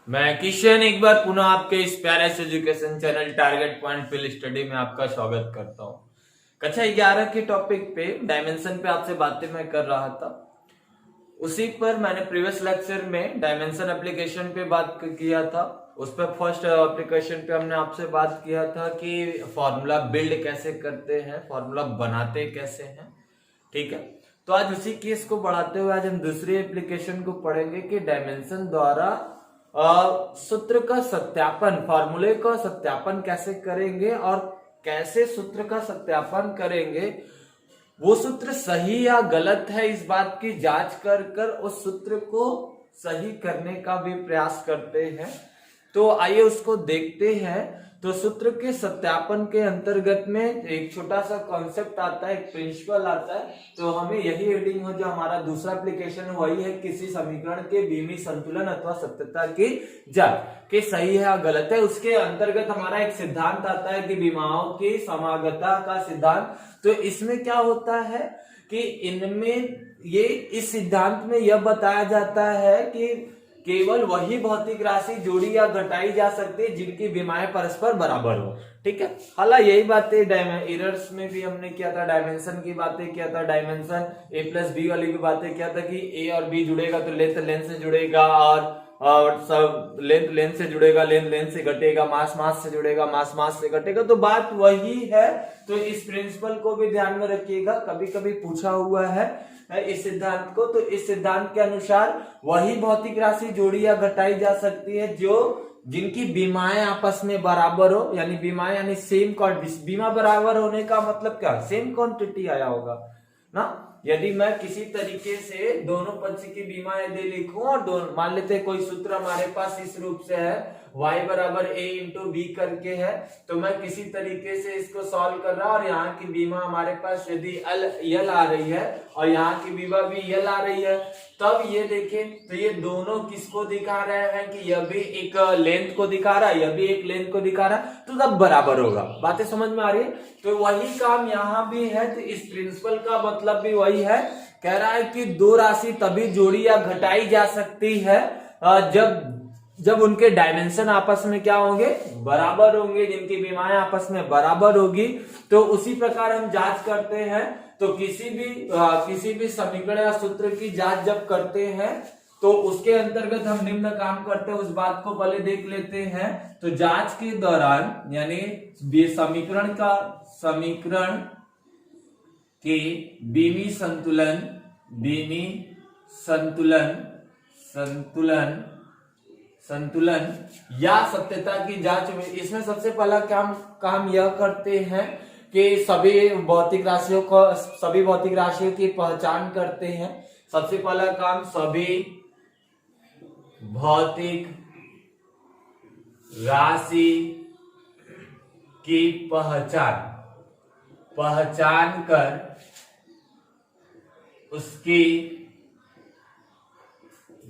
मैं किशन एक बार पुनः आपके इस प्यारे से education channel target point field study में आपका स्वागत करता हूँ। कक्षा 11 के टॉपिक पे डायमेंशन पे आपसे बातें मैं कर रहा था। उसी पर मैंने प्रीवियस लेक्चर में डायमेंशन एप्लीकेशन पे बात किया था। उस पर फर्स्ट एप्लीकेशन पे हमने आपसे बात किया था कि फॉर्मूला बिल्ड कैसे करते हैं, फॉर्मूला बनाते कैसे हैं। ठीक है, तो आज उसी केस को बढ़ाते हुए आज हम दूसरी एप्लीकेशन को पढ़ेंगे कि डायमेंशन द्वारा सूत्र का सत्यापन, फॉर्मूले का सत्यापन कैसे करेंगे और कैसे सूत्र का सत्यापन करेंगे, वो सूत्र सही या गलत है इस बात की जांच कर कर उस सूत्र को सही करने का भी प्रयास करते हैं। तो आइए उसको देखते हैं। तो सूत्र के सत्यापन के अंतर्गत में एक छोटा सा कॉन्सेप्ट आता है, एक प्रिंसिपल आता है। तो हमें यही हेडिंग हो, जो हमारा दूसरा एप्लीकेशन है वही है, किसी समीकरण के बीमी संतुलन अथवा सत्यता की जांच कि सही है या गलत है। उसके अंतर्गत हमारा एक सिद्धांत आता है कि विमाओं की समागता का सिद्धांत। तो इसमें क्या होता है कि इनमें ये इस सिद्धांत में यह बताया जाता है कि केवल वही भौतिक राशि जोड़ी या घटाई जा सकती है जिनकी विमाएं परस्पर बराबर हो। ठीक है, हालांकि यही बातें एरर्स में भी हमने किया था, डायमेंशन की बातें किया था, डायमेंशन ए प्लस बी वाली की बातें किया था कि ए और बी जुड़ेगा तो लेंथ से जुड़ेगा और सब लेंथ से जुड़ेगा, लेंथ से घटेगा, मास से जुड़ेगा, मास से घटेगा। तो बात वही है। तो इस प्रिंसिपल को भी ध्यान में रखिएगा, कभी कभी पूछा हुआ है इस सिद्धांत को। तो इस सिद्धांत के अनुसार वही भौतिक राशि जोड़ी या घटाई जा सकती है जो जिनकी विमाएं आपस में बराबर हो, यानी विमाएं यानी सेम क्वांटिटी। विमा बराबर होने का मतलब क्या, सेम क्वांटिटी आया होगा ना। यदि मैं किसी तरीके से दोनों पक्ष की विमा यदि लिखूं और मान लेते हैं कोई सूत्र हमारे पास इस रूप से है, y बराबर a इंटू बी करके है। तो मैं किसी तरीके से इसको सॉल्व कर रहा और यहाँ की बीमा हमारे पास यदि यल आ रही है और यहाँ की बीमा भी यल आ रही है, तब ये देखें तो ये दोनों किसको दिखा रहे हैं कि यह भी एक लेंथ को दिखा रहा है, यह भी एक लेंथ को दिखा रहा है, तो तब बराबर होगा। बातें समझ में आ रही है। तो वही काम यहाँ भी है। तो इस प्रिंसिपल का मतलब भी वही है, कह रहा है कि दो राशि तभी जोड़ी या घटाई जा सकती है जब उनके डायमेंशन आपस में क्या होंगे, बराबर होंगे, जिनकी विमाएं आपस में बराबर होगी। तो उसी प्रकार हम जांच करते हैं। तो किसी भी समीकरण या सूत्र की जांच जब करते हैं तो उसके अंतर्गत हम निम्न काम करते हैं, उस बात को पहले देख लेते हैं। तो जांच के दौरान यानी समीकरण के बीमी संतुलन या सत्यता की जांच में इसमें सबसे पहला काम यह करते हैं कि सभी भौतिक राशियों की पहचान करते हैं। सबसे पहला काम सभी भौतिक राशि की पहचान कर उसकी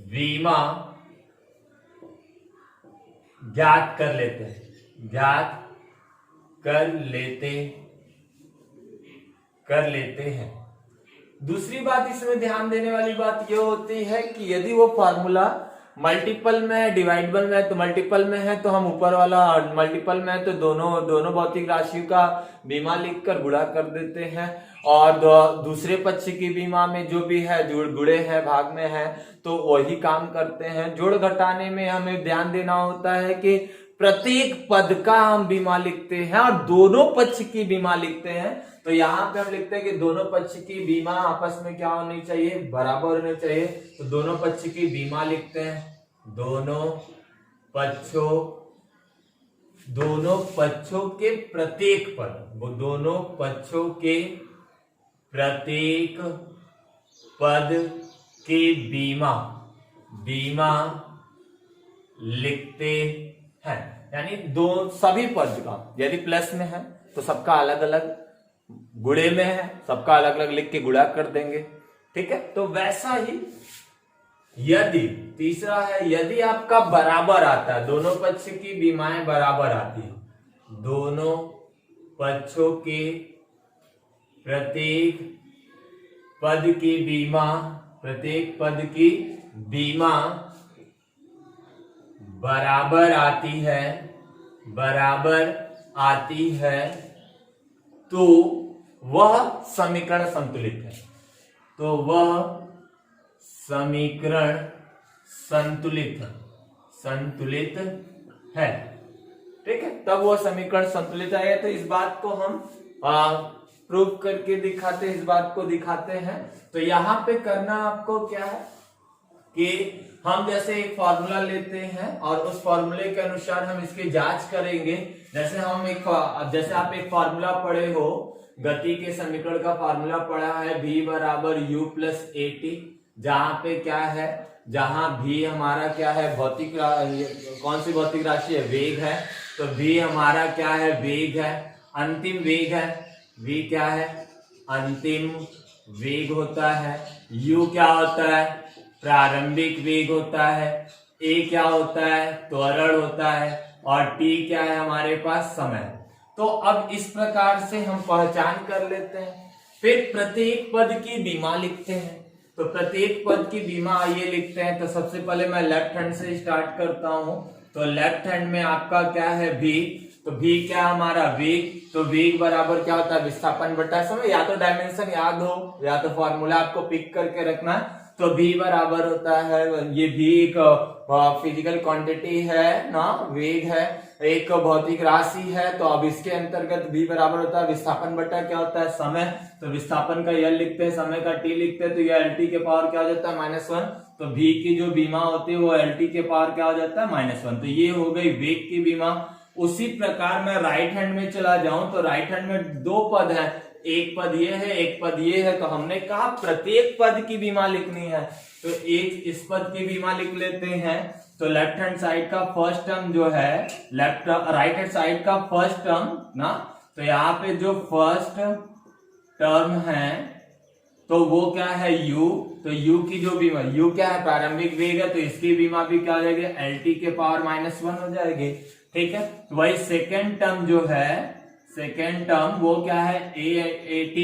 विमा ज्ञात कर लेते हैं। दूसरी बात इसमें ध्यान देने वाली बात यह होती है कि यदि वो फॉर्मूला मल्टीपल में है, डिवाइडेबल में है, तो मल्टीपल में है तो हम ऊपर वाला, मल्टीपल में है तो दोनों भौतिक राशियों का बीमा लिखकर गुणा कर देते हैं और दूसरे पक्ष की बीमा में जो भी है गुणे है, भाग में है, तो वही काम करते हैं। जोड़ घटाने में हमें ध्यान देना होता है कि प्रत्येक पद का हम बीमा लिखते हैं और दोनों पक्ष की बीमा लिखते हैं। तो यहाँ पे हम लिखते हैं कि दोनों पक्ष की बीमा आपस में क्या होनी चाहिए, बराबर होनी चाहिए। तो दोनों पक्ष की बीमा लिखते हैं, दोनों पक्षों के प्रत्येक पद, वो दोनों पक्षों के प्रत्येक पद की बीमा लिखते हैं। यानी सभी पद का, यदि प्लस में है तो सबका अलग अलग, गुणे में है सबका अलग अलग लिख के गुणा कर देंगे। ठीक है, तो वैसा ही यदि तीसरा है, यदि आपका बराबर आता है, दोनों पक्ष की बीमाएं बराबर आती है, दोनों पक्षों के प्रत्येक पद की बीमा बराबर आती है तो वह समीकरण संतुलित है, तो वह समीकरण संतुलित है। ठीक है, तब वो समीकरण संतुलित है। तो इस बात को हम प्रूव करके दिखाते हैं, इस बात को दिखाते हैं। तो यहाँ पे करना आपको क्या है कि हम जैसे एक फॉर्मूला लेते हैं और उस फॉर्मूले के अनुसार हम इसकी जांच करेंगे। जैसे आप एक फॉर्मूला पढ़े हो, गति के समीकरण का फॉर्मूला पढ़ा है, v बराबर u प्लस at, जहां पे क्या है, जहां v हमारा क्या है, कौन सी भौतिक राशि है, वेग है। तो v हमारा क्या है, वेग है, अंतिम वेग है। v क्या है, अंतिम वेग होता है। u क्या होता है, प्रारंभिक वेग होता है। a क्या होता है, त्वरण होता है। और t क्या है हमारे पास, समय। तो अब इस प्रकार से हम पहचान कर लेते हैं। फिर प्रत्येक पद की बीमा लिखते हैं। तो प्रत्येक पद की बीमा ये लिखते हैं। तो सबसे पहले मैं लेफ्ट हैंड से स्टार्ट करता हूं। तो लेफ्ट हैंड में आपका क्या है, v। तो v क्या हमारा, वेग। तो वेग बराबर क्या होता है, विस्थापन बटा समय। या तो डायमेंशन याद हो या तो फॉर्मूला आपको पिक करके रखना है। तो v बराबर होता है, ये v एक फिजिकल क्वांटिटी है ना, वेग है, एक भौतिक राशि है। तो अब इसके अंतर्गत v बराबर होता है विस्थापन बटा क्या होता है, समय। तो विस्थापन का L लिखते हैं, समय का t लिखते हैं। तो ये LT के पावर क्या हो जाता है, -1। तो v की जो बीमा होती है वो LT के पावर क्या हो जाता है, -1। तो ये हो गई वेग की बीमा। उसी प्रकार मैं राइट हैंड में चला जाऊं तो राइट हैंड में दो पद है, एक पद ये है, एक पद ये है। तो हमने कहा प्रत्येक पद की बीमा लिखनी है। तो एक इस पद की बीमा लिख लेते हैं। तो लेफ्ट हैंड साइड का फर्स्ट टर्म जो है, राइट हैंड साइड का फर्स्ट टर्म ना, तो यहाँ पे जो फर्स्ट टर्म है तो वो क्या है, u। तो u की जो बीमा, u क्या है, प्रारंभिक वेग है। तो इसकी बीमा भी क्या हो जाएगी, LT के पावर -1 हो जाएगी। ठीक है, वही सेकेंड टर्म जो है, सेकेंड टर्म वो क्या है, AT।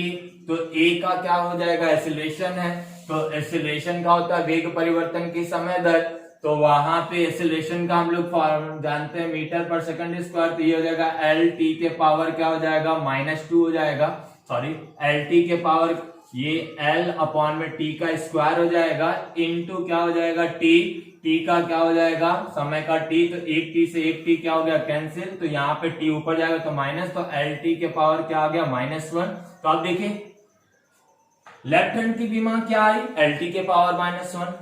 तो A का क्या हो जाएगा, एक्सीलरेशन है। तो एक्सीलरेशन का होता है वेग परिवर्तन की समय दर। तो वहां पे एक्सीलरेशन का हम लोग जानते हैं मीटर पर सेकंड स्क्वायर। तो ये हो जाएगा LT के पावर क्या हो जाएगा, -2 हो जाएगा। सॉरी, LT के पावर ये L अपॉन में T का स्क्वायर हो जाएगा, इनटू क्या हो जाएगा, T का क्या हो जाएगा, समय का T। तो एक T से एक T क्या हो गया, कैंसिल। तो यहाँ पे T ऊपर जाएगा तो माइनस। तो LT के पावर क्या आ गया, -1। तो आप देखिए लेफ्ट हैंड की बीमा क्या आई, LT के पावर -1।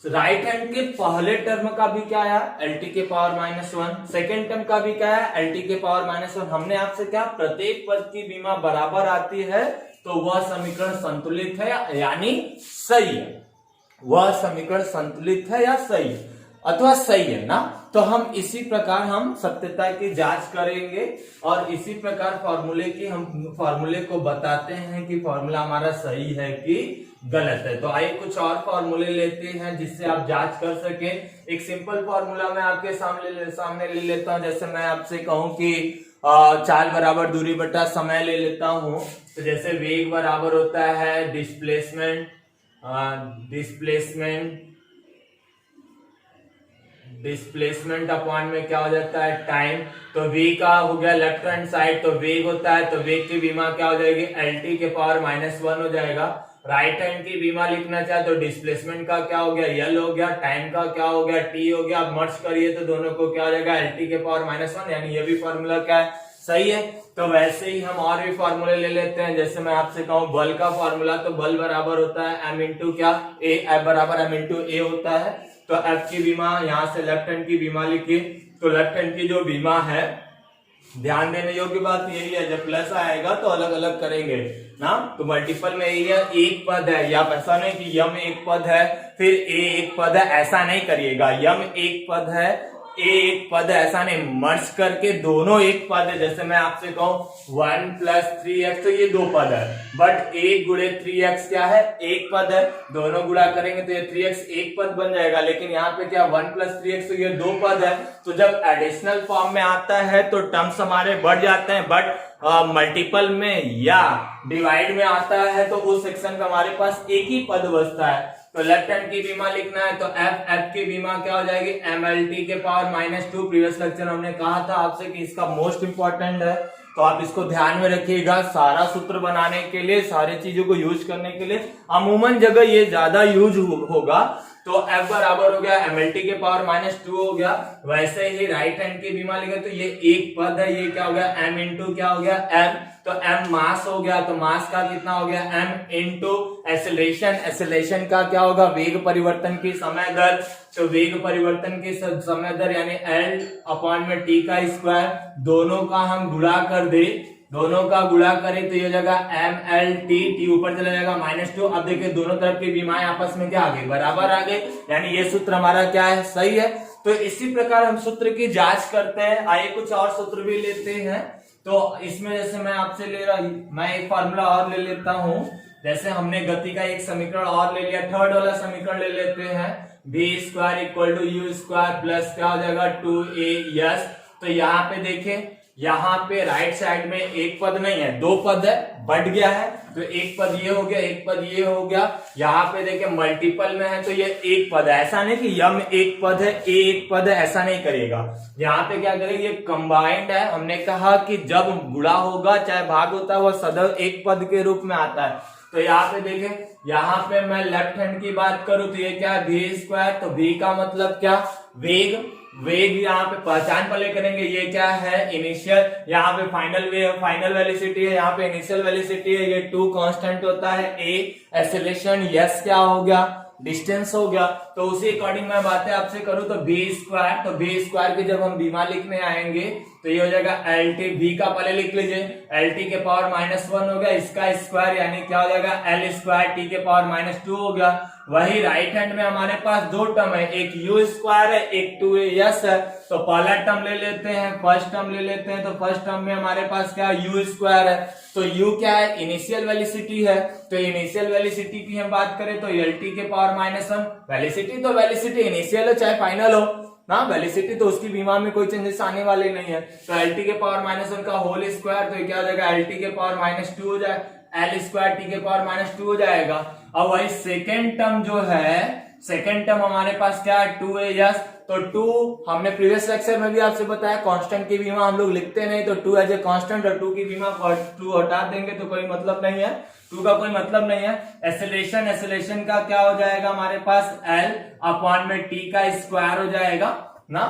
राइट हैंड के पहले टर्म का भी क्या आया, LT के पावर -1। सेकेंड टर्म का भी क्या है, LT के पावर -1। हमने आपसे क्या, प्रत्येक पद की बीमा बराबर आती है तो वह समीकरण संतुलित है यानी सही है। वह समीकरण संतुलित है या सही है अथवा सही है ना। तो हम इसी प्रकार हम सत्यता की जांच करेंगे और इसी प्रकार फॉर्मूले को बताते हैं कि फॉर्मूला हमारा सही है कि गलत है। तो आइए कुछ और फॉर्मूले लेते हैं जिससे आप जांच कर सके। एक सिंपल फॉर्मूला मैं आपके सामने ले लेता हूं। जैसे मैं आपसे कहूं कि चाल बराबर दूरी बटा समय ले लेता हूं। तो जैसे वेग बराबर होता है डिस्प्लेसमेंट अपॉन में क्या हो जाता है, टाइम। तो v का हो गया लेफ्ट हैंड साइड, तो वेग होता है। तो वेग की बीमा क्या हो जाएगी, LT के पावर -1 हो जाएगा। राइट हैंड की बीमा लिखना चाहे तो डिस्प्लेसमेंट का क्या हो गया, L हो गया, टाइम का क्या हो गया, T हो गया। अब मर्ज करिए तो दोनों को क्या हो जाएगा, LT के पावर -1। यानी ये भी फॉर्मूला क्या है, सही है। तो वैसे ही हम और भी फॉर्मूले ले लेते हैं। जैसे मैं आपसे कहूं बल का फॉर्मूला, तो बल बराबर होता है m इंटू क्या, A। F बराबर m इंटू A होता है। तो F की बीमा यहां से लेफ्ट हैंड की बीमा लिखिए। तो लेफ्ट हैंड की जो बीमा है, ध्यान देने योग्य बात यही है, जब प्लस आएगा तो अलग अलग करेंगे ना। तो मल्टीपल में यही है, एक पद है। या ऐसा नहीं कि यम एक पद है फिर A एक पद है, ऐसा नहीं करिएगा। यम एक पद है, A एक पद है, ऐसा नहीं। मर्ज करके दोनों एक पद है। जैसे मैं आपसे कहूं 1 + 3x, तो ये दो पद है। बट 1 × 3x क्या है, एक पद है। दोनों गुणा करेंगे तो ये 3x एक पद बन जाएगा। लेकिन यहाँ पे क्या 1 + 3x, तो ये दो पद है। तो जब एडिशनल फॉर्म में आता है तो टर्म्स हमारे बढ़ जाते हैं। बट मल्टीपल में या डिवाइड में आता है तो उस सेक्शन का हमारे पास एक ही पद बचता है। तो लेफ्ट हैंड की बीमा लिखना है तो एफ की बीमा क्या हो जाएगी mlt के पावर -2। प्रीवियस लेक्चर हमने कहा था आपसे कि इसका मोस्ट इंपॉर्टेंट है, तो आप इसको ध्यान में रखिएगा। सारा सूत्र बनाने के लिए, सारी चीजों को यूज करने के लिए अमूमन जगह ये ज्यादा यूज होगा। तो F बराबर हो गया mlt के पावर -2 हो गया। वैसे ही राइट हैंड की बीमा लिखे तो ये एक पद है, ये क्या हो गया m इंटू क्या हो गया m, तो m मास हो गया, तो मास का कितना हो गया m इंटू एक्सेलरेशन। एक्सेलरेशन का क्या होगा वेग परिवर्तन की समय दर, तो वेग परिवर्तन की समय दर यानी l अपॉन में t का स्क्वायर, दोनों का हम गुणा कर दे, दोनों का गुणा करें तो ये हो जाएगा mlt, t ऊपर चला जाएगा -2। अब देखिए दोनों तरफ की बीमाएं आपस में क्या आ गई बराबर आ गई, यानी ये सूत्र हमारा क्या है सही है। तो इसी प्रकार हम सूत्र की जांच करते हैं। आइए कुछ और सूत्र भी लेते हैं। तो इसमें जैसे मैं आपसे मैं एक फॉर्मूला और ले लेता हूं। जैसे हमने गति का एक समीकरण और ले लिया, थर्ड वाला समीकरण ले लेते हैं, v square equal to u square plus क्या हो जाएगा 2as। तो यहाँ पे देखें, यहाँ पे राइट साइड में एक पद नहीं है, दो पद है, बढ़ गया है, तो एक पद ये हो गया, एक पद ये हो गया। यहाँ पे देखें मल्टीपल में है तो ये एक पद है, ऐसा नहीं कि यम एक पद है ए एक पद है, ऐसा नहीं करिएगा। यहाँ पे क्या करेंगे, ये कंबाइंड है। हमने कहा कि जब गुणा होगा चाहे भाग होता है वह सदैव एक पद के रूप में आता है। तो यहाँ पे देखें, यहाँ पे मैं लेफ्ट हैंड की बात करूं तो ये क्या है v स्क्वायर, तो v का मतलब क्या वेग, वेग यहाँ पे पहचान पहले करेंगे, ये क्या है इनिशियल, यहाँ पे फाइनल वेलोसिटी है, यहाँ पे इनिशियल वेलोसिटी है, ये 2 कांस्टेंट होता है, a एक्सेलरेशन, यस क्या हो गया डिस्टेंस हो गया। तो उसी अकॉर्डिंग मैं बातें आपसे करूं तो v स्क्वायर, तो v स्क्वायर की जब हम बीमा लिखने आएंगे तो ये हो जाएगा lt, v का पहले लिख लीजिए lt के पावर -1 हो गया, इसका स्क्वायर यानी क्या हो जाएगा l स्क्वायर t के पावर -2 हो गया। वही राइट हैंड में हमारे पास दो टर्म है, एक u स्क्वायर है, एक 2as है। तो पहला टर्म ले लेते हैं, फर्स्ट टर्म ले लेते हैं। तो फर्स्ट टर्म में हमारे पास क्या u स्क्वायर है, तो u क्या है इनिशियल वेलोसिटी है, तो इनिशियल वेलोसिटी की हम बात करें तो lt के पावर -1, वेलोसिटी तो वेलोसिटी इनिशियल हो चाहे फाइनल हो ना, वेलोसिटी तो उसकी बीमा में कोई चेंजेस आने वाले नहीं है। तो lt के पावर -1 का होल स्क्वायर, तो क्या हो जाएगा lt के पावर -2 हो जाए, l स्क्वायर t के पावर -2 हो जाएगा। अब वही सेकेंड टर्म जो है, सेकेंड टर्म हमारे पास क्या है 2as, तो 2 हमने प्रीवियस लेक्चर में भी आपसे बताया कांस्टेंट की बीमा हम लोग लिखते नहीं, तो 2 एज ए कांस्टेंट और 2 की बीमा 2 हटा देंगे तो कोई मतलब नहीं है, 2 का कोई मतलब नहीं है। एक्सेलरेशन, एक्सेलरेशन का क्या हो जाएगा हमारे पास l अपॉन में t का स्क्वायर हो जाएगा ना,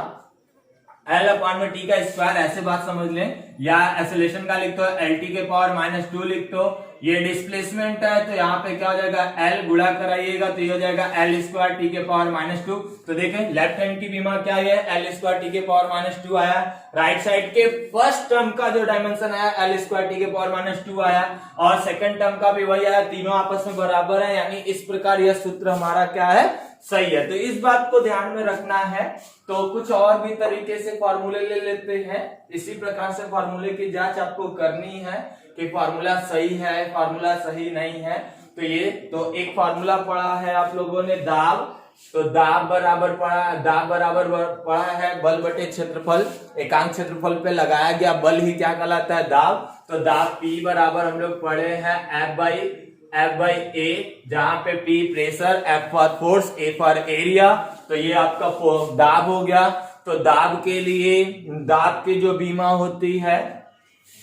l अपॉन में t का स्क्वायर, ऐसे बात समझ लें। या एक्सेलरेशन का लिखते हो lt के पावर -2 लिखते हो। ये डिस्प्लेसमेंट है तो यहाँ पे क्या हो जाएगा l गुणा कराइएगा तो ये हो जाएगा l स्क्वायर t के पावर -2। तो देखें लेफ्ट हैंड की बीमा क्या है l स्क्वायर t के पावर -2 आया। राइट साइड के फर्स्ट टर्म का जो डायमेंशन आया l स्क्वायर t के पावर -2 आया, और सेकंड टर्म का भी वही आया, तीनों आपस में बराबर है, यानी इस प्रकार यह सूत्र हमारा क्या है सही है। तो इस बात को ध्यान में रखना है। तो कुछ और भी तरीके से फॉर्मूले ले लेते हैं, इसी प्रकार से फॉर्मूले की जांच आपको करनी है कि फॉर्मूला सही है फॉर्मूला सही नहीं है। तो ये तो एक फॉर्मूला पढ़ा है आप लोगों ने दाब, तो दाब बराबर पढ़ा है बल बटे क्षेत्रफल, एकांक क्षेत्रफल पे लगाया गया बल ही क्या कहलाता है दाब। तो दाब P बराबर हम लोग पढ़े हैं F बाई A, जहां पे P pressure, F for force, A for area. तो ये आपका दाब हो गया। तो दाब के लिए दाब की जो बीमा होती है,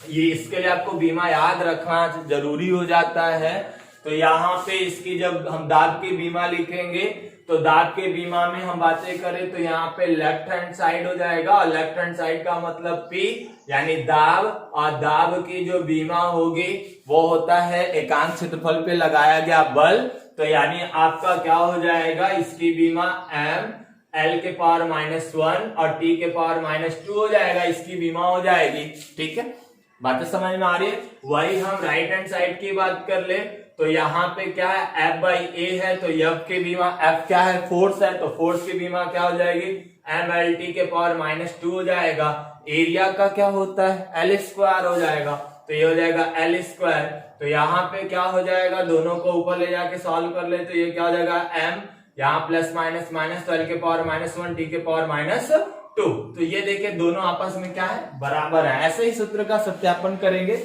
ये इसके लिए आपको बीमा याद रखना जरूरी हो जाता है। तो यहाँ पे इसकी जब हम दाब की बीमा लिखेंगे तो दाब के बीमा में हम बातें करें तो यहाँ पे लेफ्ट हैंड साइड हो जाएगा, और लेफ्ट हैंड साइड का मतलब P यानी दाब, और दाब की जो बीमा होगी वो होता है एकांक क्षेत्रफल पे लगाया गया बल। तो यानी आपका क्या हो जाएगा, इसकी बीमा m l के पावर -1 और t के पावर -2 हो जाएगा, इसकी बीमा हो जाएगी। ठीक है, बातें समझ में आ रही है। वही हम राइट हैंड साइड की बात कर ले तो यहाँ पे क्या है F बाई A है, तो F की बीमा, F क्या है फोर्स है, तो फोर्स की बीमा क्या हो जाएगी mlt के पावर -2 हो जाएगा। एरिया का क्या होता है l स्क्वायर हो जाएगा, तो ये हो जाएगा l स्क्वायर। तो यहाँ पे क्या हो जाएगा, दोनों को ऊपर ले जाके सॉल्व कर ले तो ये क्या हो जाएगा m, यहाँ प्लस माइनस माइनस, तो l के पावर -1 t के पावर -2। तो ये देखिए दोनों आपस में क्या है बराबर है। ऐसे ही सूत्र का सत्यापन करेंगे।